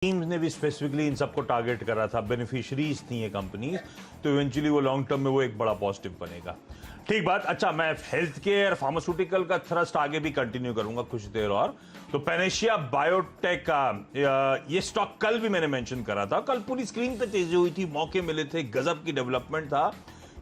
Teams ने भी specifically in सबको टारगेट करा था, बेनिफिशरीज थी ये कंपनीज, तो इवेंचुअली वो लॉन्ग टर्म में वो एक बड़ा पॉजिटिव बनेगा। ठीक बात। अच्छा, मैं हेल्थ केयर फार्मास्यूटिकल का थ्रस्ट आगे भी कंटिन्यू करूंगा कुछ देर और। तो पैनेशिया बायोटेक का ये स्टॉक कल भी मैंने मेंशन करा था, कल पूरी स्क्रीन पे तेजी हुई थी, मौके मिले थे, गजब की डेवलपमेंट था।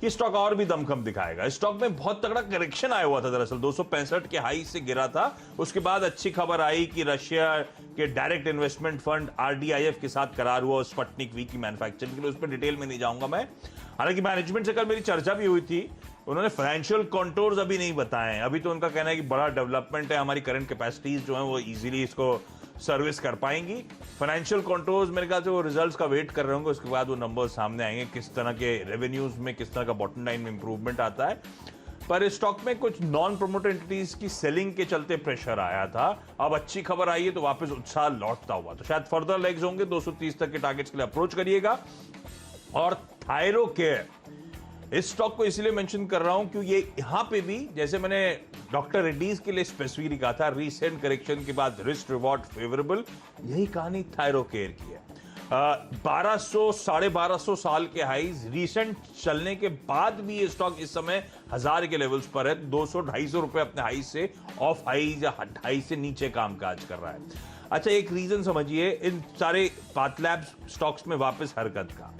ये स्टॉक और भी दमखम दिखाएगा। स्टॉक में बहुत तगड़ा करेक्शन आया हुआ था, दरअसल 265 के हाई से गिरा था। उसके बाद अच्छी खबर आई कि रशिया के डायरेक्ट इन्वेस्टमेंट फंड आरडीआईएफ के साथ करार हुआ स्पुतनिक वी की मैन्युफैक्चरिंग के लिए। उस पर डिटेल में नहीं जाऊंगा मैं। हालांकि मैनेजमेंट से कल मेरी चर्चा भी हुई थी, उन्होंने फाइनेंशियल कंटोर्स अभी नहीं बताए हैं। अभी तो उनका कहना है कि बड़ा डेवलपमेंट है, हमारी करंट कैपेसिटीज जो है वो इजीली इसको सर्विस कर पाएंगी। फाइनेंशियल कंट्रोल्स मेरे ख्याल से वो रिजल्ट्स का वेट कर रहे होंगे, उसके बाद वो नंबर्स सामने आएंगे, किस तरह के रेवेन्यूज में किस तरह का बॉटम लाइन में इंप्रूवमेंट आता है। पर इस स्टॉक में कुछ नॉन प्रोमोटर एंटिटीज की सेलिंग के चलते प्रेशर आया था। अब अच्छी खबर आई है तो वापस उत्साह लौटता हुआ, तो शायद फर्दर लेग्स होंगे। 230 तक के टारगेट्स के लिए अप्रोच करिएगा। और थायरोकेयर, इस स्टॉक को इसलिए मेंशन कर रहा हूं क्योंकि ये यहां पे भी, जैसे मैंने डॉक्टर रेड्डीज के लिए स्पेसिफिकली कहा था, रीसेंट करेक्शन के बाद रिस्क रिवॉर्ड फेवरेबल, यही कहानी थायरोकेयर की है। 1200 1250 साल के हाईज रीसेंट चलने के बाद भी ये स्टॉक इस समय 1000 के लेवल्स पर है। 200-250 रुपए अपने हाई से ऑफ हाईज या हाई से नीचे कामकाज कर रहा है। अच्छा, एक रीजन समझिए इन सारे पाथ लैब्स स्टॉक्स में वापस हरकत का।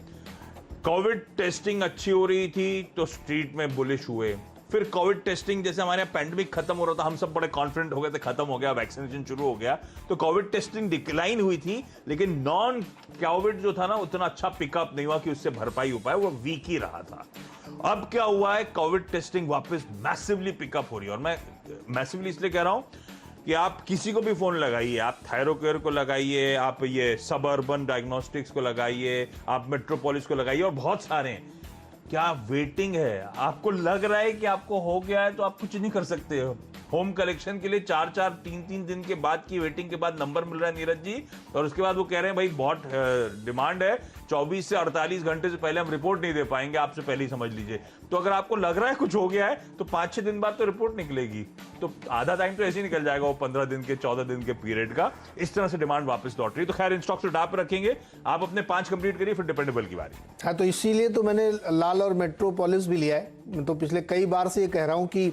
कोविड टेस्टिंग अच्छी हो रही थी तो स्ट्रीट में बुलिश हुए। फिर कोविड टेस्टिंग, जैसे हमारे यहाँ पैंडेमिक खत्म हो रहा था, हम सब बड़े कॉन्फिडेंट हो गए थे, खत्म हो गया, वैक्सीनेशन शुरू हो गया, तो कोविड टेस्टिंग डिक्लाइन हुई थी, लेकिन नॉन कोविड जो था ना उतना अच्छा पिकअप नहीं हुआ कि उससे भरपाई हो पाए, वो वीक ही रहा था। अब क्या हुआ है, कोविड टेस्टिंग वापस मैसिवली पिकअप हो रही है। और मैं मैसिवली इसलिए कह रहा हूं कि आप किसी को भी फोन लगाइए, आप थायरोकेयर को लगाइए, आप ये सबअर्बन डायग्नोस्टिक्स को लगाइए, आप मेट्रोपोलिस को लगाइए, और बहुत सारे हैं। क्या वेटिंग है? आपको लग रहा है कि आपको हो गया है तो आप कुछ नहीं कर सकते हो। होम कलेक्शन के लिए 4-4, 3-3 दिन के बाद की वेटिंग के बाद नंबर मिल रहा है नीरज जी, और उसके बाद वो कह रहे हैं भाई बहुत डिमांड है, 24 से 48 घंटे से पहले हम रिपोर्ट नहीं दे पाएंगे, आपसे पहले ही समझ लीजिए। तो अगर आपको लग रहा है कुछ हो गया है तो 5-6 दिन बाद तो रिपोर्ट निकलेगी, तो आधा टाइम तो ऐसे ही निकल जाएगा वो 15 दिन के 14 दिन के पीरियड का। इस तरह से डिमांड वापस लौट रही है। तो खैर, इन स्टॉक से डाप रखेंगे। आप अपने 5 कंप्लीट करिए, फिर डिपेंडेबल की बारी। हाँ, तो इसीलिए तो मैंने लाल और मेट्रोपोलिस भी लिया है। तो पिछले कई बार से ये कह रहा हूँ कि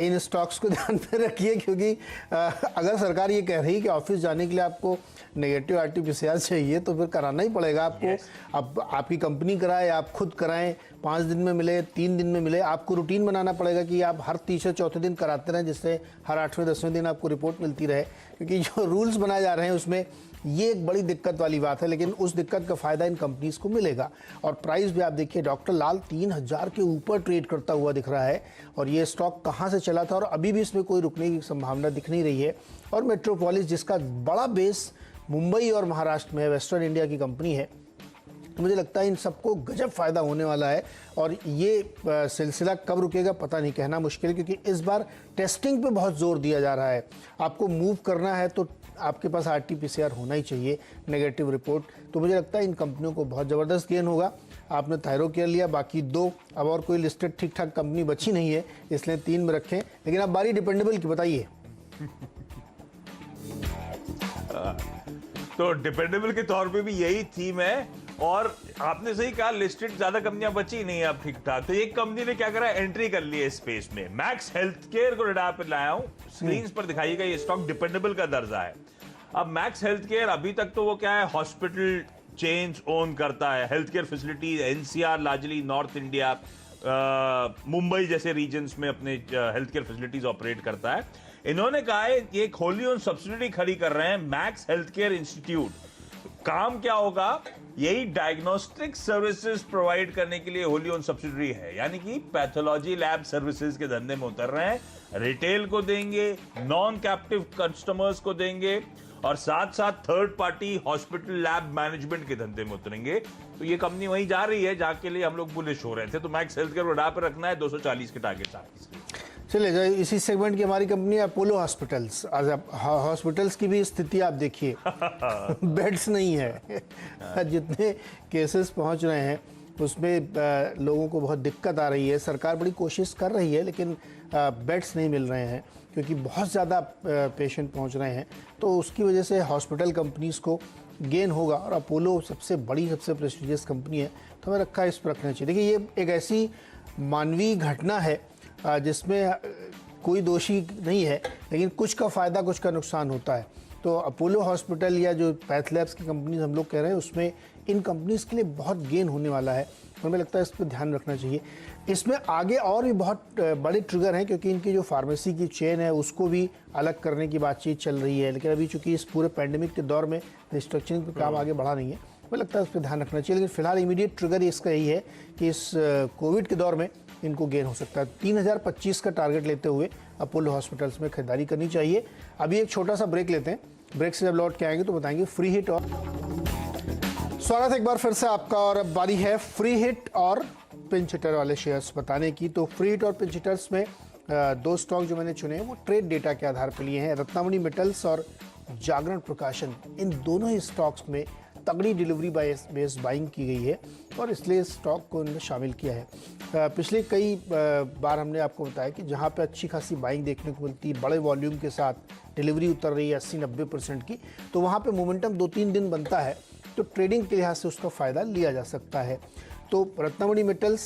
इन स्टॉक्स को ध्यान में रखिए, क्योंकि अगर सरकार ये कह रही है कि ऑफिस जाने के लिए आपको नेगेटिव आरटीपीसीआर चाहिए तो फिर कराना ही पड़ेगा आपको। अब आपकी कंपनी कराए, आप खुद कराएं, 5 दिन में मिले, 3 दिन में मिले, आपको रूटीन बनाना पड़ेगा कि आप हर तीसरे चौथे दिन कराते रहें, जिससे हर 8वें 10वें दिन आपको रिपोर्ट मिलती रहे। क्योंकि जो रूल्स बनाए जा रहे हैं उसमें ये एक बड़ी दिक्कत वाली बात है, लेकिन उस दिक्कत का फायदा इन कंपनीज को मिलेगा। और प्राइस भी आप देखिए, डॉक्टर लाल 3000 के ऊपर ट्रेड करता हुआ दिख रहा है, और ये स्टॉक कहाँ से चला था और अभी भी इसमें कोई रुकने की संभावना दिख नहीं रही है। और मेट्रोपोलिस, जिसका बड़ा बेस मुंबई और महाराष्ट्र में है, वेस्टर्न इंडिया की कंपनी है, तो मुझे लगता है इन सबको गजब फायदा होने वाला है। और ये सिलसिला कब रुकेगा पता नहीं, कहना मुश्किल है, क्योंकि इस बार टेस्टिंग पे बहुत जोर दिया जा रहा है। आपको मूव करना है तो आपके पास आरटीपीसीआर होना ही चाहिए, नेगेटिव रिपोर्ट। तो मुझे लगता है इन कंपनियों को बहुत ज़बरदस्त गेन होगा। आपने थायरोकेयर लिया, बाकी 2, अब और कोई लिस्टेड ठीक ठाक कंपनी बची नहीं है, इसलिए 3 में रखें। लेकिन अब बारी डिपेंडेबल की, बताइए। तो डिपेंडेबल के तौर पे भी यही थीम है, और आपने सही कहा, लिस्टेड ज्यादा कंपनियां बची नहीं है अब ठीक ठाक। तो एक कंपनी ने क्या करा, एंट्री कर ली है स्पेस में। मैक्स हेल्थकेयर को डाटा पे लाया हूं, स्क्रीन पर दिखाइएगा। ये स्टॉक डिपेंडेबल का दर्जा है। अब मैक्स हेल्थकेयर, अभी तक तो वो क्या है, हॉस्पिटल चेन्स ओन करता है, health care facilities NCR, largely north India, Mumbai जैसे रीजन्स में अपने हेल्थ केयर फैसिलिटीज ऑपरेट करता है। इन्होंने कहा है ये एक होली ओन सब्सिडी खड़ी कर रहे हैं, मैक्स हेल्थ केयर इंस्टीट्यूट। काम क्या होगा, यही डायग्नोस्टिक सर्विसेज प्रोवाइड करने के लिए होली ओन सब्सिडरी है, यानी कि पैथोलॉजी लैब सर्विसेज के धंधे में उतर रहे हैं। रिटेल को देंगे, नॉन कैप्टिव कस्टमर्स को देंगे, और साथ साथ third party hospital lab management के धंधे में उतरेंगे। तो ये कंपनी वहीं जा रही है जहां के लिए हम लोग बुलिश हो रहे थे। तो मैक्स हेल्थ केयर को डाटा पर रखना है, 240 के टारगेट आपकी। चलिए जाए, इसी सेगमेंट की हमारी कंपनी अपोलो हॉस्पिटल्स। आज आप हॉस्पिटल्स की भी स्थिति आप देखिए, बेड्स नहीं है। जितने केसेस पहुंच रहे हैं उसमें लोगों को बहुत दिक्कत आ रही है। सरकार बड़ी कोशिश कर रही है, लेकिन बेड्स नहीं मिल रहे हैं, क्योंकि बहुत ज़्यादा पेशेंट पहुंच रहे हैं। तो उसकी वजह से हॉस्पिटल कंपनीज़ को गेन होगा और अपोलो सबसे बड़ी सबसे प्रेस्टिजियस कंपनी है, तो हमें रखा इस पर रखना चाहिए। देखिए ये एक ऐसी मानवीय घटना है जिसमें कोई दोषी नहीं है, लेकिन कुछ का फ़ायदा कुछ का नुकसान होता है। तो अपोलो हॉस्पिटल या जो पैथ लैब्स की कंपनीज हम लोग कह रहे हैं, उसमें इन कंपनीज के लिए बहुत गेन होने वाला है, और हमें लगता है इस पर ध्यान रखना चाहिए। इसमें आगे और भी बहुत बड़े ट्रिगर हैं, क्योंकि इनकी जो फार्मेसी की चेन है उसको भी अलग करने की बातचीत चल रही है, लेकिन अभी चूंकि इस पूरे पैंडेमिक के दौर में रिस्ट्रक्चरिंग पर काम आगे बढ़ा नहीं है, हमें लगता है इस पर ध्यान रखना चाहिए। लेकिन फिलहाल इमीडिएट ट्रिगर इसका यही है कि इस कोविड के दौर में इनको गेन हो सकता है। 3025 का टारगेट लेते हुए अपोलो हॉस्पिटल्स में खरीदारी करनी चाहिए। अभी एक छोटा सा ब्रेक लेते हैं, ब्रेक से जब लौट के आएंगे तो बताएंगे फ्री हिट और स्वागत है एक बार फिर से आपका। और अब बारी है फ्री हिट और पिंच हिटर वाले शेयर्स बताने की। तो फ्री हिट और पिंच हिटर्स में दो स्टॉक जो मैंने चुने हैं वो ट्रेड डेटा के आधार पर लिए हैं। रत्नामणि मेटल्स और जागरण प्रकाशन, इन दोनों ही स्टॉक्स में तगड़ी डिलीवरी बेस्ड बाइंग की गई है और इसलिए स्टॉक को इन्होंने शामिल किया है। पिछले कई बार हमने आपको बताया कि जहां पे अच्छी खासी बाइंग देखने को मिलती है, बड़े वॉल्यूम के साथ डिलीवरी उतर रही है 80-90% की, तो वहां पे मोमेंटम 2-3 दिन बनता है, तो ट्रेडिंग के लिहाज से उसका फ़ायदा लिया जा सकता है। तो रत्नामणि मेटल्स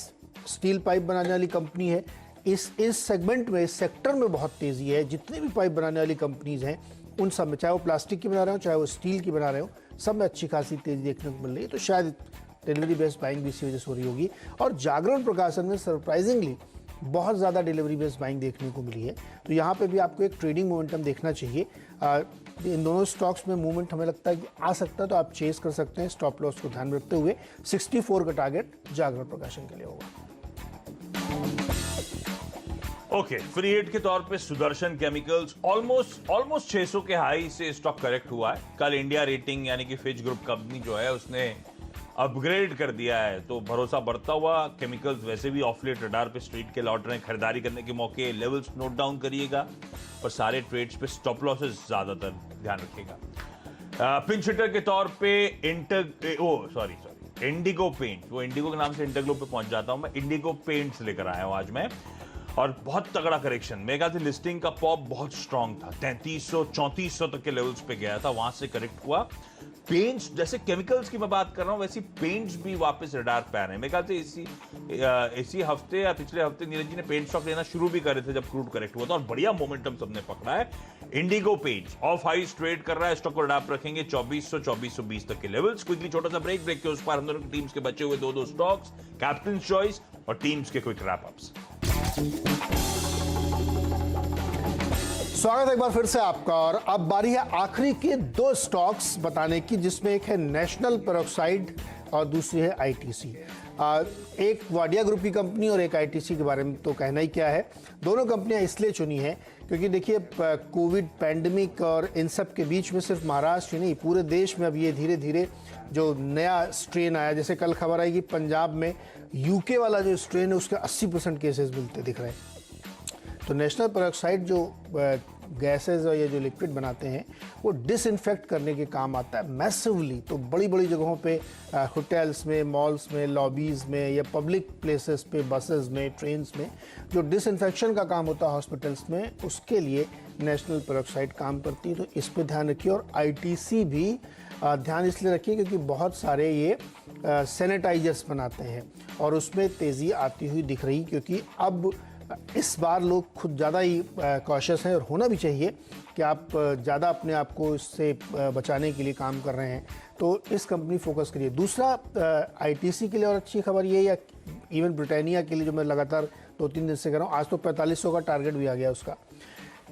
स्टील पाइप बनाने वाली कंपनी है। इस सेगमेंट में, इस सेक्टर में बहुत तेज़ी है। जितने भी पाइप बनाने वाली कंपनीज़ हैं उन सब में, चाहे वो प्लास्टिक की बना रहे हो चाहे वो स्टील की बना रहे हो, सब में अच्छी खासी तेज़ी देखने को मिल रही है। तो शायद डिलीवरी बेस्ड बाइंग भी इसी वजह से हो रही होगी। और जागरण प्रकाशन में सरप्राइजिंगली बहुत ज़्यादा डिलीवरी बेस्ड बाइंग देखने को मिली है। तो यहाँ पे भी आपको एक ट्रेडिंग मोमेंटम देखना चाहिए। इन दोनों स्टॉक्स में मूवमेंट हमें लगता है कि आ सकता है, तो आप चेस कर सकते हैं। स्टॉप लॉस को ध्यान में रखते हुए 64 का टारगेट जागरण प्रकाशन के लिए होगा। ओके, फ्री हिट के तौर पे सुदर्शन केमिकल्स ऑलमोस्ट 600 के हाई से स्टॉक करेक्ट हुआ है। कल इंडिया रेटिंग यानी कि फिच ग्रुप कंपनी जो है उसने अपग्रेड कर दिया है, तो भरोसा बढ़ता हुआ। केमिकल्स वैसे भी ऑफलेट रडार पे स्ट्रीट के लौट रहे हैं। खरीदारी करने के मौके लेवल्स नोट डाउन करिएगा और सारे ट्रेड्स पे स्टॉप लॉसेस ज्यादातर ध्यान रखिएगा। पिंच हिटर के तौर पे इंडिगो पेंट, वो इंडिगो के नाम से इंटरग्लोब पे पहुंच जाता हूं मैं। इंडिगो पेंट्स लेकर आया हूं आज मैं, और बहुत तगड़ा करेक्शन। मेरे ख्याल से लिस्टिंग का पॉप बहुत स्ट्रांग था, 3300-3400 तक के लेवल्स पे गया था, वहां से करेक्ट हुआ। पेंट्स, जैसे केमिकल्स की मैं बात कर रहा हूं, वैसी पेंट्स भी वापस रडार पे आ रहे हैं। मेरे ख्याल से इसी हफ्ते या पिछले हफ्ते नीरज जी ने पेंट स्टॉक लेना शुरू भी करे थे जब क्रूड करेक्ट हुआ था, और बढ़िया मोमेंटम सबने पकड़ा है। इंडिगो पेंट्स ऑफ हाइस ट्रेड कर रहा है, स्टॉक को रडार पे रखेंगे 2400-2420 तक के लेवल्स। क्विकली छोटा सा ब्रेक के उस पार हम दोनों की टीम्स के बचे हुए दो स्टॉक्स, कैप्टन चॉइस और टीम्स के क्विक रैप अप्स। स्वागत है एक बार फिर से आपका। और अब बारी है आखिरी के दो स्टॉक्स बताने की, जिसमें एक है नेशनल पेरोक्साइड और दूसरी है आईटीसी। एक वाडिया ग्रुप की कंपनी और एक आईटीसी के बारे में तो कहना ही क्या है। दोनों कंपनियां इसलिए चुनी हैं क्योंकि देखिए कोविड पैंडमिक और इन सब के बीच में सिर्फ महाराष्ट्र ही नहीं, पूरे देश में अब ये धीरे धीरे जो नया स्ट्रेन आया, जैसे कल खबर आई कि पंजाब में यूके वाला जो स्ट्रेन है उसके 80% केसेस मिलते दिख रहे हैं। तो नेशनल पेरोक्साइड जो गैसेज और ये जो लिक्विड बनाते हैं वो डिसइंफेक्ट करने के काम आता है मैसिवली। तो बड़ी बड़ी जगहों पे, होटल्स में, मॉल्स में, लॉबीज़ में या पब्लिक प्लेसेस पे, बसेस में, ट्रेन्स में जो डिसइंफेक्शन का काम होता है हॉस्पिटल्स में, उसके लिए नेशनल पेरोक्साइड काम करती है। तो इस पर ध्यान रखिए। और आईटीसी भी ध्यान इसलिए रखिए क्योंकि बहुत सारे ये सैनिटाइजर्स बनाते हैं और उसमें तेज़ी आती हुई दिख रही, क्योंकि अब इस बार लोग खुद ज़्यादा ही कॉशियस हैं और होना भी चाहिए कि आप ज़्यादा अपने आप को इससे बचाने के लिए काम कर रहे हैं। तो इस कंपनी फोकस करिए। दूसरा आईटीसी के लिए और अच्छी खबर ये, या इवन ब्रिटानिया के लिए जो मैं लगातार 2-3 दिन से कर रहा हूँ, आज तो 4500 का टारगेट भी आ गया उसका,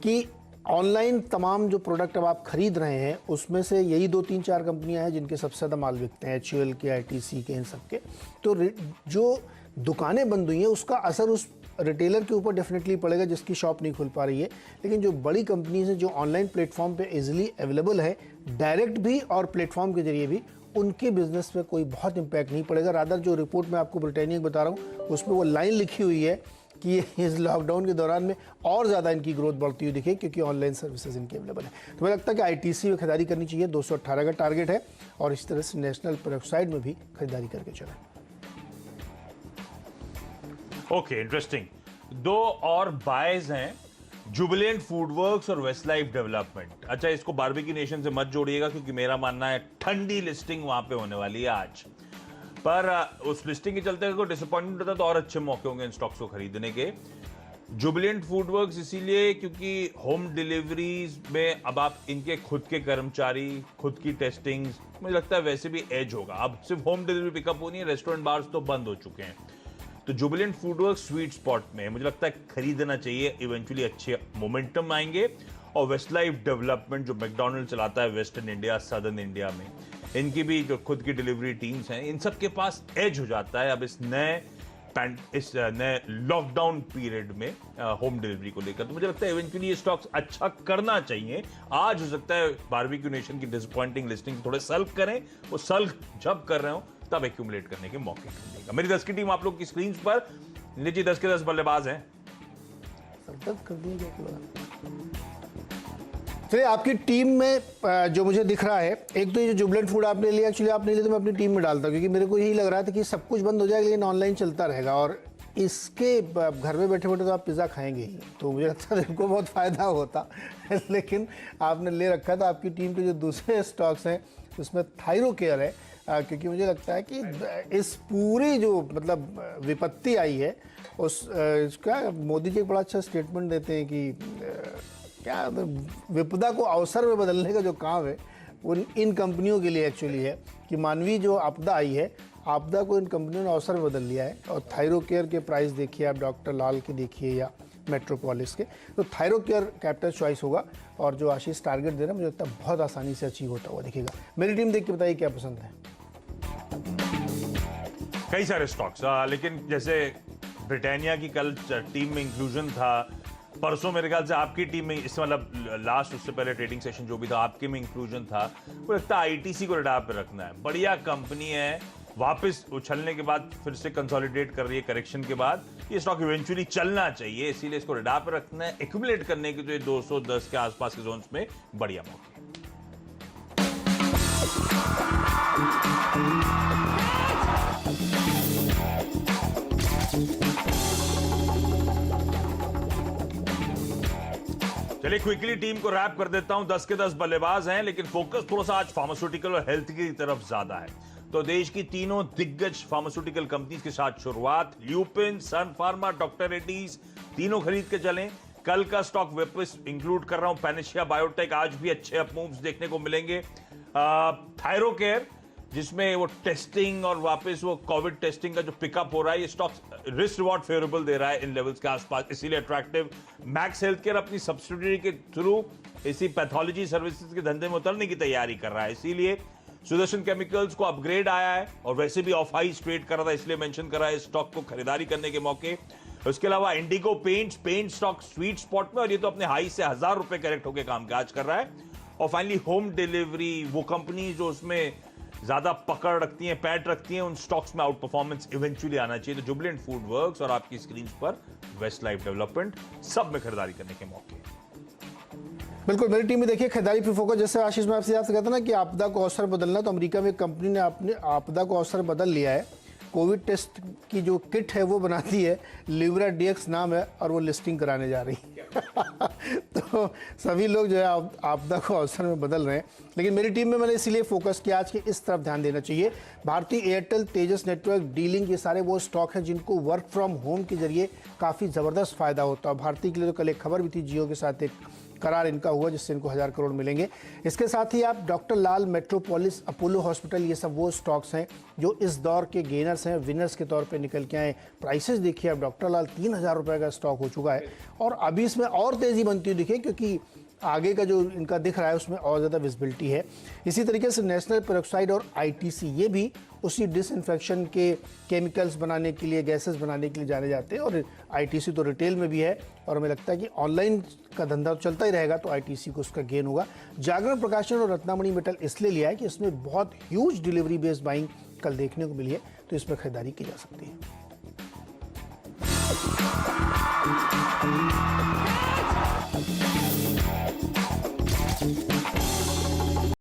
कि ऑनलाइन तमाम जो प्रोडक्ट अब आप खरीद रहे हैं उसमें से यही 2-3-4 कंपनियां हैं जिनके सबसे ज़्यादा माल बिकते हैं, HUL के, आईटीसी के, इन सब के। तो जो दुकानें बंद हुई हैं उसका असर उस रिटेलर के ऊपर डेफिनेटली पड़ेगा जिसकी शॉप नहीं खुल पा रही है। लेकिन जो बड़ी कंपनीज हैं जो ऑनलाइन प्लेटफॉर्म पे इजीली अवेलेबल है, डायरेक्ट भी और प्लेटफॉर्म के जरिए भी, उनके बिजनेस पे कोई बहुत इम्पैक्ट नहीं पड़ेगा। रादर जो रिपोर्ट में आपको ब्रिटानिया बता रहा हूँ उसमें वो लाइन लिखी हुई है कि इस लॉकडाउन के दौरान में और ज़्यादा इनकी ग्रोथ बढ़ती हुई दिखे क्योंकि ऑनलाइन सर्विसेज इनकी अवेलेबल है। तो मुझे लगता है कि आईटीसी में खरीदारी करनी चाहिए, 218 का टारगेट है, और इस तरह से नेशनल पेरोक्साइड में भी खरीदारी करके चलें। Okay, interesting. दो और बायज हैं जुबिलेंट फूडवर्क्स और वेस्टलाइफ डेवलपमेंट। अच्छा, इसको बारबेक्यू नेशन से मत जोड़िएगा क्योंकि मेरा मानना है ठंडी लिस्टिंग वहां पे होने वाली है आज। पर उस लिस्टिंग के चलते अगर डिसअपॉइंटमेंट होता तो और अच्छे मौके होंगे इन स्टॉक्स को खरीदने के। जुबिलेंट फूडवर्क्स इसीलिए क्योंकि होम डिलीवरीज में अब आप इनके खुद के कर्मचारी, खुद की टेस्टिंग, मुझे लगता है वैसे भी एज होगा। अब सिर्फ होम डिलीवरी पिकअप होनी है, रेस्टोरेंट बार्स तो बंद हो चुके हैं। तो जुबिलेंट फूडवर्क्स स्वीट स्पॉट में मुझे लगता है खरीदना चाहिए, इवेंचुअली अच्छे मोमेंटम आएंगे। और वेस्टलाइफ डेवलपमेंट जो मैकडॉनल्ड चलाता है वेस्टर्न इंडिया, सदर्न इंडिया में, इनकी भी जो खुद की डिलीवरी टीम्स हैं, इन सब के पास एज हो जाता है अब इस नए लॉकडाउन पीरियड में होम डिलीवरी को लेकर। तो मुझे लगता है इवेंचुअली ये स्टॉक्स अच्छा करना चाहिए। आज हो सकता है बारबेक्यू नेशन की डिसअपॉइंटिंग लिस्टिंग थोड़े सल्ग करें, वो सल्ग जब कर रहे हो तब एक्यूमुलेट करने के मौके मिलेगा। मेरी 10 की टीम आप लोग की स्क्रीन पर, नीचे 10 के 10 बल्लेबाज हैं। चलिए, आपकी टीम में जो मुझे दिख रहा है, एक तो ये जो जुबिलेंट फूड आपने लिया, एक्चुअली आपने लिया तो मैं अपनी टीम में डालता क्योंकि मेरे को यही लग रहा था कि सब कुछ बंद हो जाएगा लेकिन ऑनलाइन चलता रहेगा और इसके घर में बैठे बैठे तो आप पिज़्ज़ा खाएंगे ही, तो मुझे लगता है इनको बहुत फ़ायदा होता लेकिन आपने ले रखा था। आपकी टीम के जो दूसरे स्टॉक्स हैं उसमें थायरोकेयर है, क्योंकि मुझे लगता है कि इस पूरी जो मतलब विपत्ति आई है उसका मोदी जी एक बड़ा अच्छा स्टेटमेंट देते हैं कि क्या विपदा को अवसर में बदलने का जो काम है वो इन कंपनियों के लिए एक्चुअली है कि मानवीय जो आपदा आई है, आपदा को इन कंपनियों ने अवसर में बदल लिया है। और थायरोकेयर के प्राइस देखिए आप, डॉक्टर लाल के देखिए या मेट्रोपोलिस के, तो थायरोकेयर कैपिटल चॉइस होगा। और जो आशीष टारगेट दे रहा है मुझे लगता है बहुत आसानी से अचीव होता हुआ दिखेगा। मेरी टीम देख के बताइए क्या पसंद है। कई सारे स्टॉक्स, लेकिन जैसे ब्रिटानिया की कल टीम में इंक्लूजन था, परसों मेरे ख्याल से आपकी टीम में, इससे मतलब लास्ट उससे पहले ट्रेडिंग सेशन जो भी था आपके में इंक्लूजन था, वो लगता है आईटीसी को रडार पे रखना है। बढ़िया कंपनी है, वापस उछलने के बाद फिर से कंसोलिडेट कर रही है करेक्शन के बाद, ये स्टॉक इवेंचुअली चलना चाहिए, इसीलिए इसको रडार पे रखना है। एक्यूमुलेट करने के तो ये 210 के आसपास के जोन्स में बढ़िया मौके। चलिए क्विकली टीम को रैप कर देता हूं। 10 के 10 बल्लेबाज हैं लेकिन फोकस थोड़ा सा आज फार्मास्यूटिकल और हेल्थ की तरफ ज्यादा है। तो देश की तीनों दिग्गज फार्मास्यूटिकल कंपनीज के साथ शुरुआत, ल्यूपिन, सन फार्मा, डॉक्टर रेड्डीज, तीनों खरीद के चलें। कल का स्टॉक वापस इंक्लूड कर रहा हूं, पैनेशिया बायोटेक, आज भी अच्छे अप मूव्स देखने को मिलेंगे। थायरोकेयर जिसमें वो टेस्टिंग और वापस वो कोविड टेस्टिंग का जो पिकअप हो रहा है, ये स्टॉक रिस्क रिवॉर्ड फेवरेबल दे रहा है इन लेवल्स के आसपास, इसीलिए अट्रैक्टिव। मैक्स हेल्थ केयर अपनी सब्सिडियरी के थ्रू इसी पैथोलॉजी सर्विसेज के धंधे में उतरने की तैयारी कर रहा है, इसीलिए सुदर्शन केमिकल्स को अपग्रेड आया है और वैसे भी ऑफ हाई ट्रेड कर रहा था, इसलिए मेंशन कर रहा है इस स्टॉक को खरीदारी करने के मौके। उसके अलावा Indigo paint stock sweet spot में, और ये तो अपने हाई से 1000 रुपए करेक्ट होकर कामकाज कर रहा है। और फाइनली होम डिलीवरी, वो कंपनी जो उसमें ज्यादा पकड़ रखती हैं, पैट रखती हैं, उन स्टॉक्स में आउट परफॉर्मेंस इवेंचुअली आना चाहिए। तो जुबिलेंट फूडवर्क्स और आपकी स्क्रीन पर वेस्टलाइफ डेवलपमेंट, सब में खरीदारी करने के मौके। बिल्कुल, मेरी टीम में देखिए खरीदारी पे फोकस। जैसे आशीष मैं आपसे कहता ना कि आपदा को अवसर बदलना, तो अमेरिका में एक कंपनी ने अपने आपदा को अवसर बदल लिया है। कोविड टेस्ट की जो किट है वो बनाती है, लिवरा डीएक्स नाम है, और वो लिस्टिंग कराने जा रही है तो सभी लोग जो है आपदा को अवसर में बदल रहे हैं। लेकिन मेरी टीम में मैंने इसीलिए फोकस किया आज कि इस तरफ ध्यान देना चाहिए। भारतीय एयरटेल, तेजस नेटवर्क, डीलिंक, ये सारे वो स्टॉक हैं जिनको वर्क फ्रॉम होम के जरिए काफ़ी ज़बरदस्त फायदा होता है। भारतीय के लिए तो कल एक खबर भी थी, जियो के साथ एक करार इनका हुआ जिससे इनको 1000 करोड़ मिलेंगे। इसके साथ ही आप डॉक्टर लाल, मेट्रोपोलिस, अपोलो हॉस्पिटल, ये सब वो स्टॉक्स हैं जो इस दौर के गेनर्स हैं, विनर्स के तौर पे निकल के आए। प्राइसेस देखिए आप, डॉक्टर लाल 3000 रुपये का स्टॉक हो चुका है और अभी इसमें और तेज़ी बनती हुई दिखे क्योंकि आगे का जो इनका दिख रहा है उसमें और ज़्यादा विजिबिलिटी है। इसी तरीके से नेशनल पेरोक्साइड और आईटीसी, ये भी उसी डिसइंफेक्शन के केमिकल्स बनाने के लिए, गैसेस बनाने के लिए जाने जाते हैं। और आईटीसी तो रिटेल में भी है और हमें लगता है कि ऑनलाइन का धंधा चलता ही रहेगा, तो आईटीसी को उसका गेन होगा। जागरण प्रकाशन और रत्नामणि मेटल इसलिए लिया है कि इसमें बहुत ह्यूज डिलीवरी बेस्ड बाइंग कल देखने को मिली है, तो इसमें खरीदारी की जा सकती है।